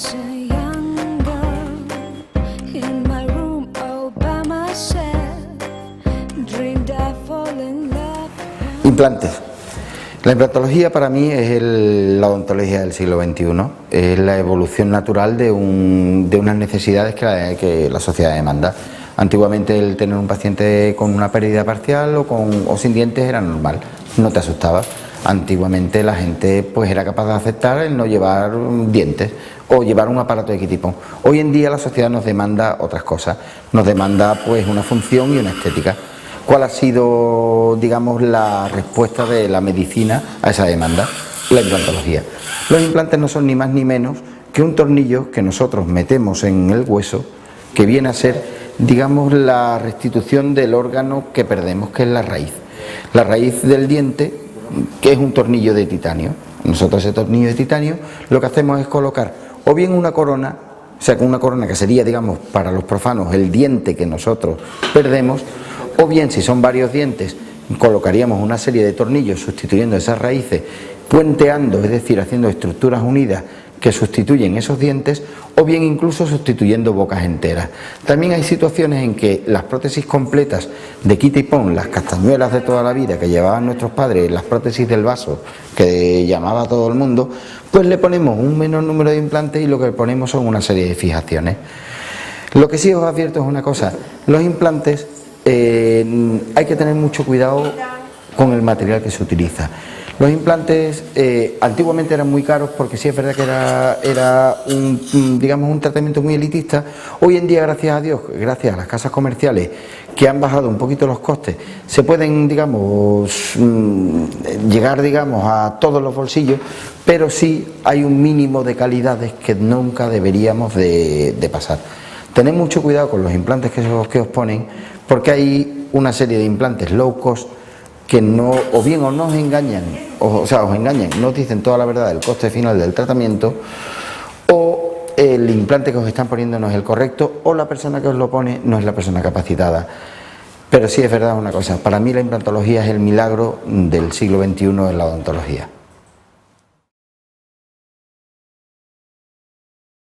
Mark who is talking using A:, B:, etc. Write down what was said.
A: was a young girl in my room all by myself, dreamed I fall in love.
B: Implantes. La implantología para mí es la odontología del siglo XXI, es la evolución natural de unas necesidades que la sociedad demanda. Antiguamente el tener un paciente con una pérdida parcial o sin dientes era normal, no te asustaba. Antiguamente la gente pues era capaz de aceptar el no llevar dientes o llevar un aparato de equitipón. Hoy en día la sociedad nos demanda otras cosas, nos demanda pues una función y una estética. ¿Cuál ha sido, digamos, la respuesta de la medicina a esa demanda? La implantología. Los implantes no son ni más ni menos que un tornillo que nosotros metemos en el hueso, que viene a ser, digamos, la restitución del órgano que perdemos, que es la raíz. La raíz del diente, que es un tornillo de titanio. Nosotros ese tornillo de titanio lo que hacemos es colocar o bien una corona, o sea, con una corona que sería, digamos, para los profanos el diente que nosotros perdemos, o bien, si son varios dientes, colocaríamos una serie de tornillos sustituyendo esas raíces, puenteando, es decir, haciendo estructuras unidas que sustituyen esos dientes, o bien incluso sustituyendo bocas enteras. También hay situaciones en que las prótesis completas de quita y pon, las castañuelas de toda la vida que llevaban nuestros padres, las prótesis del vaso que llamaba a todo el mundo, pues le ponemos un menor número de implantes y lo que ponemos son una serie de fijaciones. Lo que sí os advierto es una cosa: los implantes hay que tener mucho cuidado con el material que se utiliza. Los implantes antiguamente eran muy caros porque sí es verdad que era digamos, un tratamiento muy elitista. Hoy en día, gracias a Dios, gracias a las casas comerciales que han bajado un poquito los costes, se pueden, digamos, llegar, digamos, a todos los bolsillos, pero sí hay un mínimo de calidades que nunca deberíamos de pasar. Tened mucho cuidado con los implantes que os ponen, porque hay una serie de implantes low cost que no, o bien os nos engañan, o sea, os engañan, no os dicen toda la verdad del coste final del tratamiento, o el implante que os están poniendo no es el correcto, o la persona que os lo pone no es la persona capacitada. Pero sí es verdad una cosa: para mí la implantología es el milagro del siglo XXI en la odontología.